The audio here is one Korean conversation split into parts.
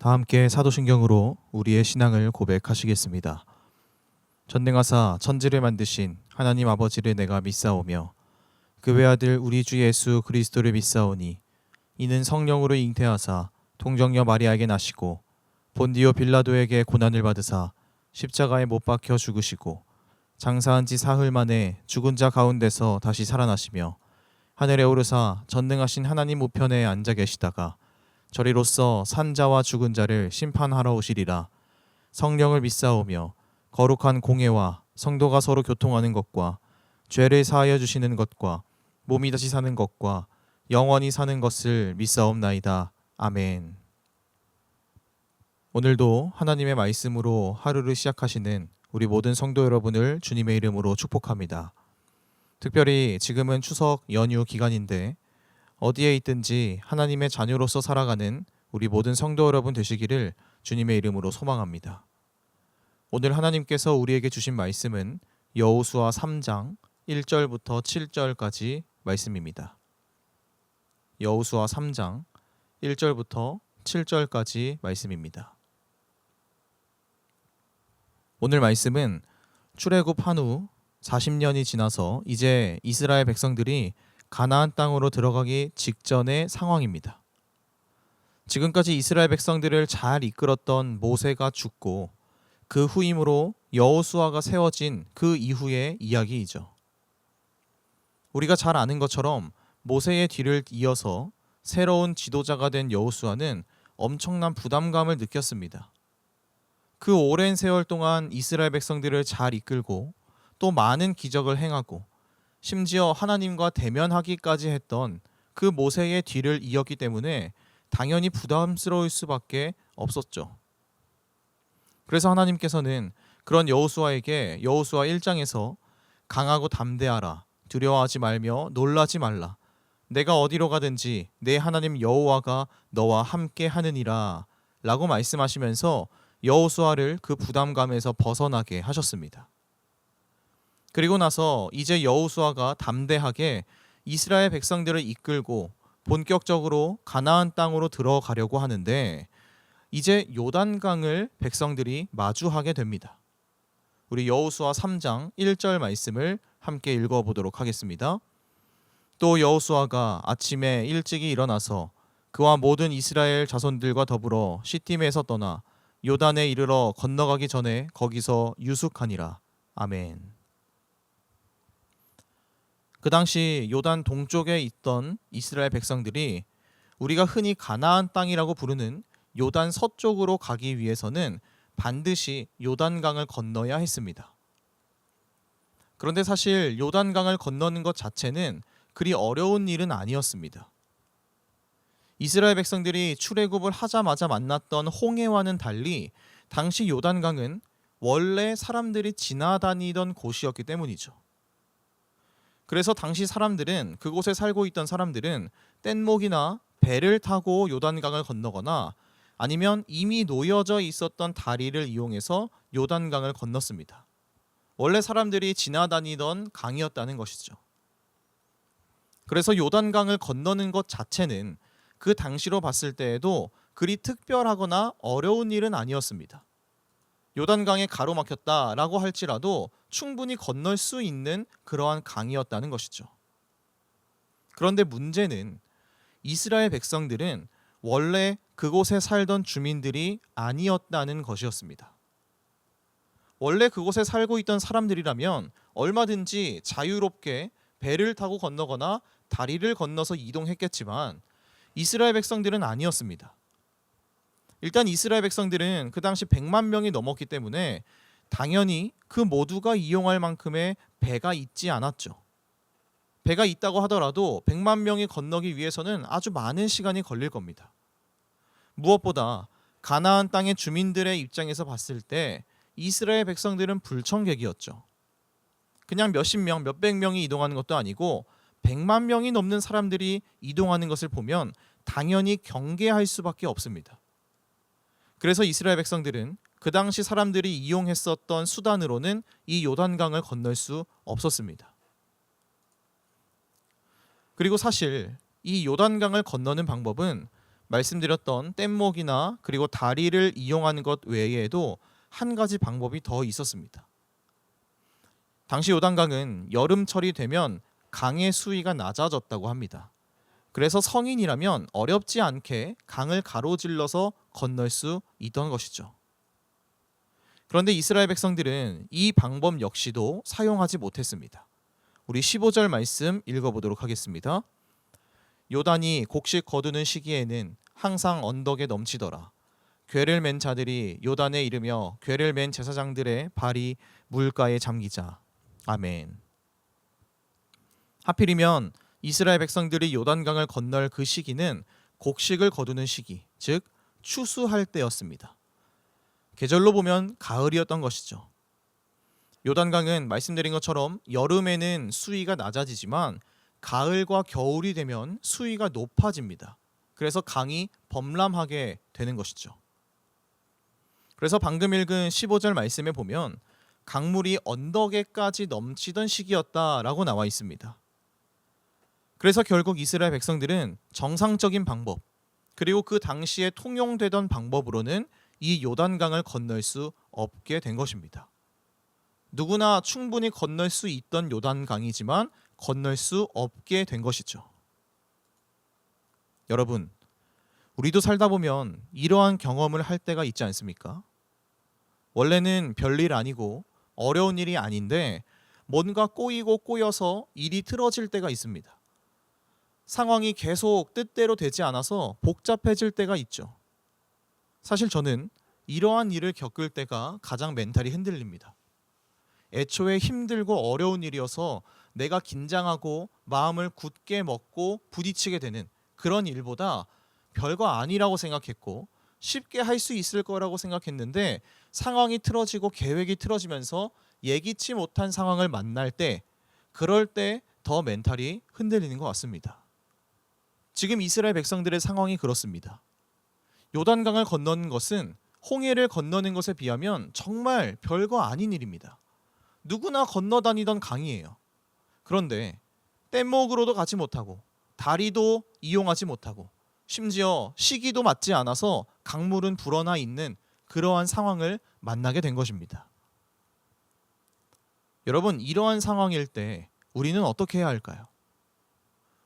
다 함께 사도신경으로 우리의 신앙을 고백하시겠습니다. 전능하사 천지를 만드신 하나님 아버지를 내가 믿사오며 그 외아들 우리 주 예수 그리스도를 믿사오니 이는 성령으로 잉태하사 통정녀 마리아에게 나시고 본디오 빌라도에게 고난을 받으사 십자가에 못 박혀 죽으시고 장사한 지 사흘 만에 죽은 자 가운데서 다시 살아나시며 하늘에 오르사 전능하신 하나님 우편에 앉아 계시다가 저리로서 산자와 죽은 자를 심판하러 오시리라. 성령을 믿사오며 거룩한 공예와 성도가 서로 교통하는 것과 죄를 사하여 주시는 것과 몸이 다시 사는 것과 영원히 사는 것을 믿사옵나이다. 아멘. 오늘도 하나님의 말씀으로 하루를 시작하시는 우리 모든 성도 여러분을 주님의 이름으로 축복합니다. 특별히 지금은 추석 연휴 기간인데 어디에 있든지 하나님의 자녀로서 살아가는 우리 모든 성도 여러분 되시기를 주님의 이름으로 소망합니다. 오늘 하나님께서 우리에게 주신 말씀은 여호수아 3장 1절부터 7절까지 말씀입니다. 여호수아 3장 1절부터 7절까지 말씀입니다. 오늘 말씀은 출애굽한 후 40년이 지나서 이제 이스라엘 백성들이 가나안 땅으로 들어가기 직전의 상황입니다. 지금까지 이스라엘 백성들을 잘 이끌었던 모세가 죽고 그 후임으로 여호수아가 세워진 그 이후의 이야기이죠. 우리가 잘 아는 것처럼 모세의 뒤를 이어서 새로운 지도자가 된 여호수아는 엄청난 부담감을 느꼈습니다. 그 오랜 세월 동안 이스라엘 백성들을 잘 이끌고 또 많은 기적을 행하고 심지어 하나님과 대면하기까지 했던 그 모세의 뒤를 이었기 때문에 당연히 부담스러울 수밖에 없었죠. 그래서 하나님께서는 그런 여호수아에게 여호수아 1장에서 강하고 담대하라, 두려워하지 말며 놀라지 말라, 내가 어디로 가든지 내 하나님 여호와가 너와 함께 하느니라 라고 말씀하시면서 여호수아를 그 부담감에서 벗어나게 하셨습니다. 그리고 나서 이제 여호수아가 담대하게 이스라엘 백성들을 이끌고 본격적으로 가나안 땅으로 들어가려고 하는데 이제 요단강을 백성들이 마주하게 됩니다. 우리 여호수아 3장 1절 말씀을 함께 읽어보도록 하겠습니다. 또 여호수아가 아침에 일찍이 일어나서 그와 모든 이스라엘 자손들과 더불어 시팀에서 떠나 요단에 이르러 건너가기 전에 거기서 유숙하니라. 아멘. 그 당시 요단 동쪽에 있던 이스라엘 백성들이 우리가 흔히 가나안 땅이라고 부르는 요단 서쪽으로 가기 위해서는 반드시 요단강을 건너야 했습니다. 그런데 사실 요단강을 건너는 것 자체는 그리 어려운 일은 아니었습니다. 이스라엘 백성들이 출애굽을 하자마자 만났던 홍해와는 달리 당시 요단강은 원래 사람들이 지나다니던 곳이었기 때문이죠. 그래서 당시 사람들은, 그곳에 살고 있던 사람들은 뗏목이나 배를 타고 요단강을 건너거나 아니면 이미 놓여져 있었던 다리를 이용해서 요단강을 건넜습니다. 원래 사람들이 지나다니던 강이었다는 것이죠. 그래서 요단강을 건너는 것 자체는 그 당시로 봤을 때에도 그리 특별하거나 어려운 일은 아니었습니다. 요단강에 가로막혔다라고 할지라도 충분히 건널 수 있는 그러한 강이었다는 것이죠. 그런데 문제는 이스라엘 백성들은 원래 그곳에 살던 주민들이 아니었다는 것이었습니다. 원래 그곳에 살고 있던 사람들이라면 얼마든지 자유롭게 배를 타고 건너거나 다리를 건너서 이동했겠지만 이스라엘 백성들은 아니었습니다. 일단 이스라엘 백성들은 그 당시 100만 명이 넘었기 때문에 당연히 그 모두가 이용할 만큼의 배가 있지 않았죠. 배가 있다고 하더라도 100만 명이 건너기 위해서는 아주 많은 시간이 걸릴 겁니다. 무엇보다 가나안 땅의 주민들의 입장에서 봤을 때 이스라엘 백성들은 불청객이었죠. 그냥 몇십 명, 몇백 명이 이동하는 것도 아니고 100만 명이 넘는 사람들이 이동하는 것을 보면 당연히 경계할 수밖에 없습니다. 그래서 이스라엘 백성들은 그 당시 사람들이 이용했었던 수단으로는 이 요단강을 건널 수 없었습니다. 그리고 사실 이 요단강을 건너는 방법은 말씀드렸던 뗏목이나 그리고 다리를 이용하는 것 외에도 한 가지 방법이 더 있었습니다. 당시 요단강은 여름철이 되면 강의 수위가 낮아졌다고 합니다. 그래서 성인이라면 어렵지 않게 강을 가로질러서 건널 수 있던 것이죠. 그런데 이스라엘 백성들은 이 방법 역시도 사용하지 못했습니다. 우리 15절 말씀 읽어보도록 하겠습니다. 요단이 곡식 거두는 시기에는 항상 언덕에 넘치더라. 궤를 맨 자들이 요단에 이르며 궤를 맨 제사장들의 발이 물가에 잠기자. 아멘. 하필이면 이스라엘 백성들이 요단강을 건널 그 시기는 곡식을 거두는 시기, 즉 추수할 때였습니다. 계절로 보면 가을이었던 것이죠. 요단강은 말씀드린 것처럼 여름에는 수위가 낮아지지만 가을과 겨울이 되면 수위가 높아집니다. 그래서 강이 범람하게 되는 것이죠. 그래서 방금 읽은 15절 말씀에 보면 강물이 언덕에까지 넘치던 시기였다라고 나와 있습니다. 그래서 결국 이스라엘 백성들은 정상적인 방법, 그리고 그 당시에 통용되던 방법으로는 이 요단강을 건널 수 없게 된 것입니다. 누구나 충분히 건널 수 있던 요단강이지만 건널 수 없게 된 것이죠. 여러분, 우리도 살다 보면 이러한 경험을 할 때가 있지 않습니까? 원래는 별일 아니고 어려운 일이 아닌데 뭔가 꼬이고 꼬여서 일이 틀어질 때가 있습니다. 상황이 계속 뜻대로 되지 않아서 복잡해질 때가 있죠. 사실 저는 이러한 일을 겪을 때가 가장 멘탈이 흔들립니다. 애초에 힘들고 어려운 일이어서 내가 긴장하고 마음을 굳게 먹고 부딪히게 되는 그런 일보다 별거 아니라고 생각했고 쉽게 할 수 있을 거라고 생각했는데 상황이 틀어지고 계획이 틀어지면서 예기치 못한 상황을 만날 때, 그럴 때 더 멘탈이 흔들리는 것 같습니다. 지금 이스라엘 백성들의 상황이 그렇습니다. 요단강을 건너는 것은 홍해를 건너는 것에 비하면 정말 별거 아닌 일입니다. 누구나 건너다니던 강이에요. 그런데 뗏목으로도 가지 못하고 다리도 이용하지 못하고 심지어 시기도 맞지 않아서 강물은 불어나 있는 그러한 상황을 만나게 된 것입니다. 여러분, 이러한 상황일 때 우리는 어떻게 해야 할까요?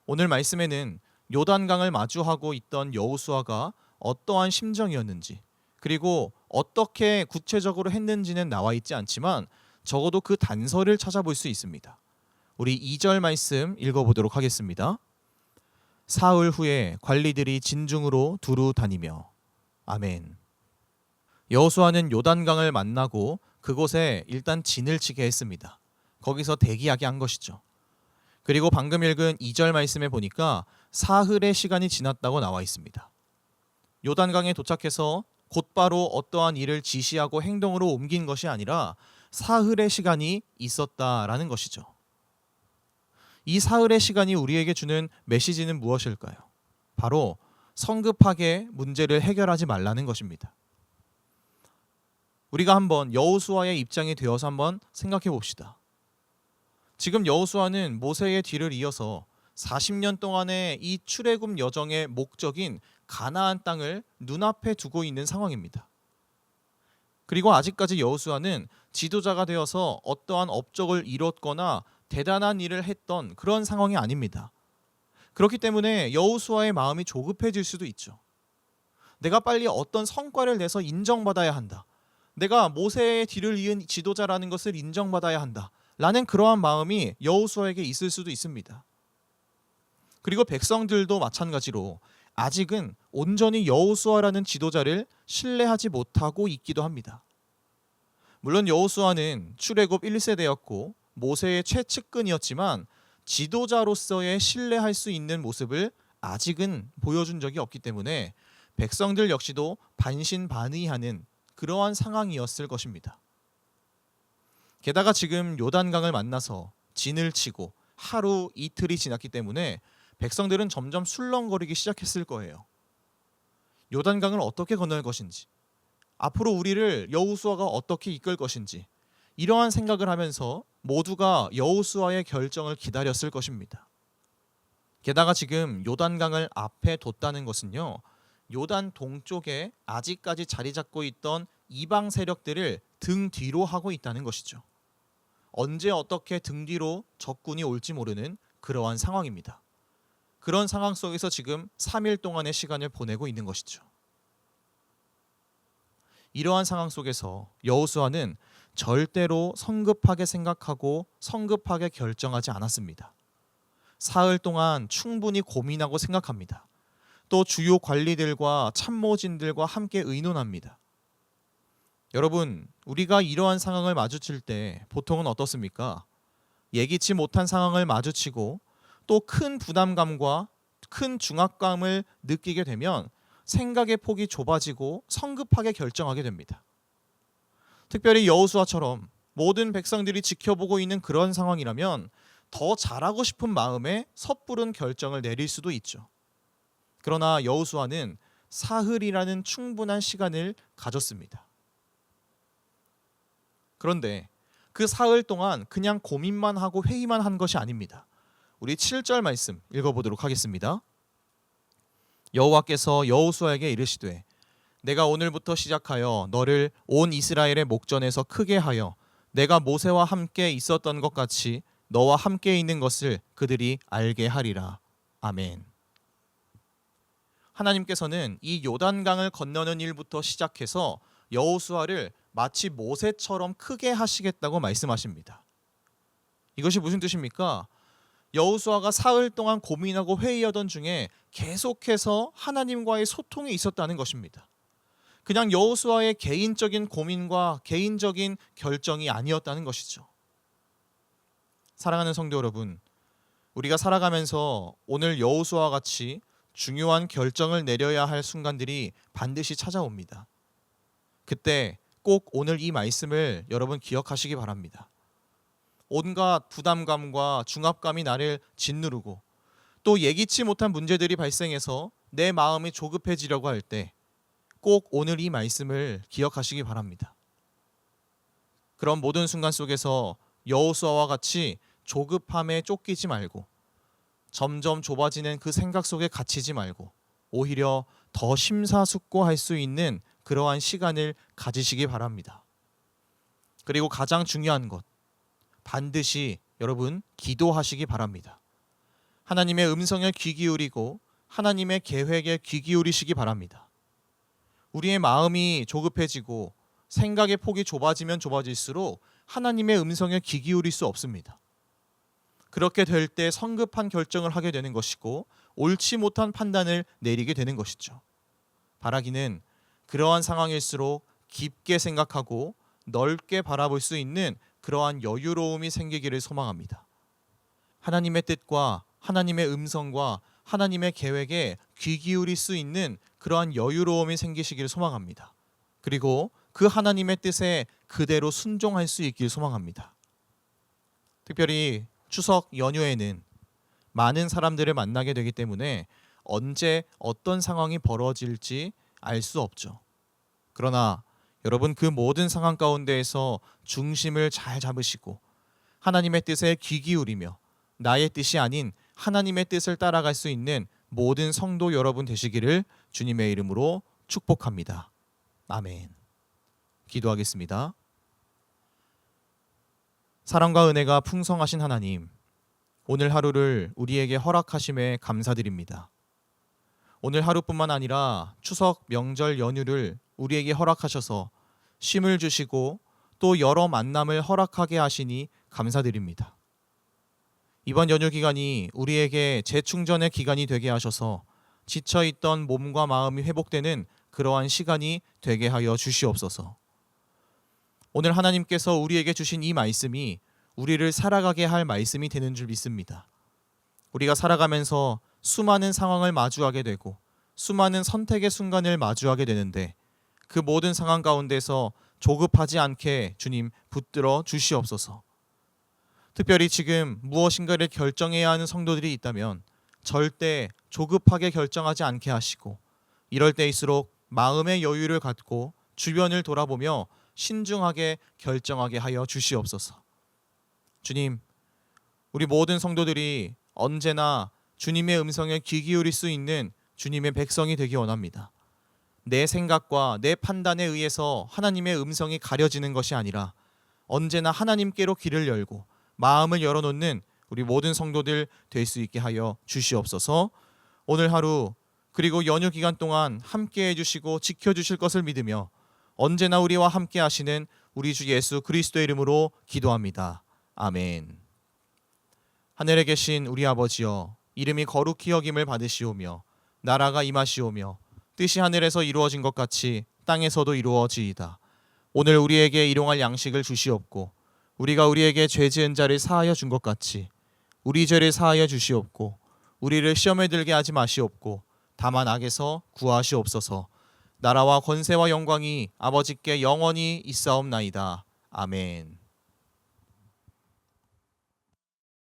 오늘 말씀에는 요단강을 마주하고 있던 여호수아가 어떠한 심정이었는지, 그리고 어떻게 구체적으로 했는지는 나와 있지 않지만 적어도 그 단서를 찾아볼 수 있습니다. 우리 2절 말씀 읽어보도록 하겠습니다. 사흘 후에 관리들이 진중으로 두루 다니며. 아멘. 여호수아는 요단강을 만나고 그곳에 일단 진을 치게 했습니다. 거기서 대기하게 한 것이죠. 그리고 방금 읽은 2절 말씀에 보니까 사흘의 시간이 지났다고 나와 있습니다. 요단강에 도착해서 곧바로 어떠한 일을 지시하고 행동으로 옮긴 것이 아니라 사흘의 시간이 있었다라는 것이죠. 이 사흘의 시간이 우리에게 주는 메시지는 무엇일까요? 바로 성급하게 문제를 해결하지 말라는 것입니다. 우리가 한번 여호수아의 입장이 되어서 한번 생각해 봅시다. 지금 여호수아는 모세의 뒤를 이어서 40년 동안의 이 출애굽 여정의 목적인 가나안 땅을 눈앞에 두고 있는 상황입니다. 그리고 아직까지 여호수아는 지도자가 되어서 어떠한 업적을 이뤘거나 대단한 일을 했던 그런 상황이 아닙니다. 그렇기 때문에 여호수아의 마음이 조급해질 수도 있죠. 내가 빨리 어떤 성과를 내서 인정받아야 한다. 내가 모세의 뒤를 이은 지도자라는 것을 인정받아야 한다. 라는 그러한 마음이 여호수아에게 있을 수도 있습니다. 그리고 백성들도 마찬가지로 아직은 온전히 여호수아라는 지도자를 신뢰하지 못하고 있기도 합니다. 물론 여호수아는 출애굽 1세대였고 모세의 최측근이었지만 지도자로서의 신뢰할 수 있는 모습을 아직은 보여준 적이 없기 때문에 백성들 역시도 반신반의하는 그러한 상황이었을 것입니다. 게다가 지금 요단강을 만나서 진을 치고 하루 이틀이 지났기 때문에 백성들은 점점 술렁거리기 시작했을 거예요. 요단강을 어떻게 건널 것인지, 앞으로 우리를 여호수아가 어떻게 이끌 것인지, 이러한 생각을 하면서 모두가 여호수아의 결정을 기다렸을 것입니다. 게다가 지금 요단강을 앞에 뒀다는 것은요, 요단 동쪽에 아직까지 자리 잡고 있던 이방 세력들을 등 뒤로 하고 있다는 것이죠. 언제 어떻게 등 뒤로 적군이 올지 모르는 그러한 상황입니다. 그런 상황 속에서 지금 3일 동안의 시간을 보내고 있는 것이죠. 이러한 상황 속에서 여호수아는 절대로 성급하게 생각하고 성급하게 결정하지 않았습니다. 사흘 동안 충분히 고민하고 생각합니다. 또 주요 관리들과 참모진들과 함께 의논합니다. 여러분, 우리가 이러한 상황을 마주칠 때 보통은 어떻습니까? 예기치 못한 상황을 마주치고 또 큰 부담감과 큰 중압감을 느끼게 되면 생각의 폭이 좁아지고 성급하게 결정하게 됩니다. 특별히 여호수아처럼 모든 백성들이 지켜보고 있는 그런 상황이라면 더 잘하고 싶은 마음에 섣부른 결정을 내릴 수도 있죠. 그러나 여호수아는 사흘이라는 충분한 시간을 가졌습니다. 그런데 그 사흘 동안 그냥 고민만 하고 회의만 한 것이 아닙니다. 우리 7절 말씀 읽어보도록 하겠습니다. 여호와께서 여호수아에게 이르시되 내가 오늘부터 시작하여 너를 온 이스라엘의 목전에서 크게 하여 내가 모세와 함께 있었던 것 같이 너와 함께 있는 것을 그들이 알게 하리라. 아멘. 하나님께서는 이 요단강을 건너는 일부터 시작해서 여호수아를 마치 모세처럼 크게 하시겠다고 말씀하십니다. 이것이 무슨 뜻입니까? 여호수아가 사흘 동안 고민하고 회의하던 중에 계속해서 하나님과의 소통이 있었다는 것입니다. 그냥 여호수아의 개인적인 고민과 개인적인 결정이 아니었다는 것이죠. 사랑하는 성도 여러분, 우리가 살아가면서 오늘 여호수아와 같이 중요한 결정을 내려야 할 순간들이 반드시 찾아옵니다. 그때 꼭 오늘 이 말씀을 여러분 기억하시기 바랍니다. 온갖 부담감과 중압감이 나를 짓누르고 또 예기치 못한 문제들이 발생해서 내 마음이 조급해지려고 할 때 꼭 오늘 이 말씀을 기억하시기 바랍니다. 그런 모든 순간 속에서 여호수아와 같이 조급함에 쫓기지 말고 점점 좁아지는 그 생각 속에 갇히지 말고 오히려 더 심사숙고할 수 있는 그러한 시간을 가지시기 바랍니다. 그리고 가장 중요한 것, 반드시 여러분 기도하시기 바랍니다. 하나님의 음성에 귀 기울이고 하나님의 계획에 귀 기울이시기 바랍니다. 우리의 마음이 조급해지고 생각의 폭이 좁아지면 좁아질수록 하나님의 음성에 귀 기울일 수 없습니다. 그렇게 될 때 성급한 결정을 하게 되는 것이고 옳지 못한 판단을 내리게 되는 것이죠. 바라기는 그러한 상황일수록 깊게 생각하고 넓게 바라볼 수 있는 그러한 여유로움이 생기기를 소망합니다. 하나님의 뜻과 하나님의 음성과 하나님의 계획에 귀 기울일 수 있는 그러한 여유로움이 생기시기를 소망합니다. 그리고 그 하나님의 뜻에 그대로 순종할 수 있길 소망합니다. 특별히 추석 연휴에는 많은 사람들을 만나게 되기 때문에 언제 어떤 상황이 벌어질지 알 수 없죠. 그러나 여러분 그 모든 상황 가운데에서 중심을 잘 잡으시고 하나님의 뜻에 귀 기울이며 나의 뜻이 아닌 하나님의 뜻을 따라갈 수 있는 모든 성도 여러분 되시기를 주님의 이름으로 축복합니다. 아멘. 기도하겠습니다. 사랑과 은혜가 풍성하신 하나님, 오늘 하루를 우리에게 허락하심에 감사드립니다. 오늘 하루뿐만 아니라 추석 명절 연휴를 우리에게 허락하셔서 쉼을 주시고 또 여러 만남을 허락하게 하시니 감사드립니다. 이번 연휴 기간이 우리에게 재충전의 기간이 되게 하셔서 지쳐있던 몸과 마음이 회복되는 그러한 시간이 되게 하여 주시옵소서. 오늘 하나님께서 우리에게 주신 이 말씀이 우리를 살아가게 할 말씀이 되는 줄 믿습니다. 우리가 살아가면서 수많은 상황을 마주하게 되고 수많은 선택의 순간을 마주하게 되는데 그 모든 상황 가운데서 조급하지 않게 주님 붙들어 주시옵소서. 특별히 지금 무엇인가를 결정해야 하는 성도들이 있다면 절대 조급하게 결정하지 않게 하시고 이럴 때일수록 마음의 여유를 갖고 주변을 돌아보며 신중하게 결정하게 하여 주시옵소서. 주님, 우리 모든 성도들이 언제나 주님의 음성에 귀 기울일 수 있는 주님의 백성이 되기 원합니다. 내 생각과 내 판단에 의해서 하나님의 음성이 가려지는 것이 아니라 언제나 하나님께로 귀를 열고 마음을 열어놓는 우리 모든 성도들 될 수 있게 하여 주시옵소서. 오늘 하루 그리고 연휴 기간 동안 함께 해주시고 지켜주실 것을 믿으며 언제나 우리와 함께 하시는 우리 주 예수 그리스도의 이름으로 기도합니다. 아멘. 하늘에 계신 우리 아버지여, 이름이 거룩히 여김을 받으시오며 나라가 임하시오며 뜻이 하늘에서 이루어진 것 같이 땅에서도 이루어지이다. 오늘 우리에게 일용할 양식을 주시옵고 우리가 우리에게 죄 지은 자를 사하여 준 것 같이 우리 죄를 사하여 주시옵고 우리를 시험에 들게 하지 마시옵고 다만 악에서 구하시옵소서. 나라와 권세와 영광이 아버지께 영원히 있사옵나이다. 아멘.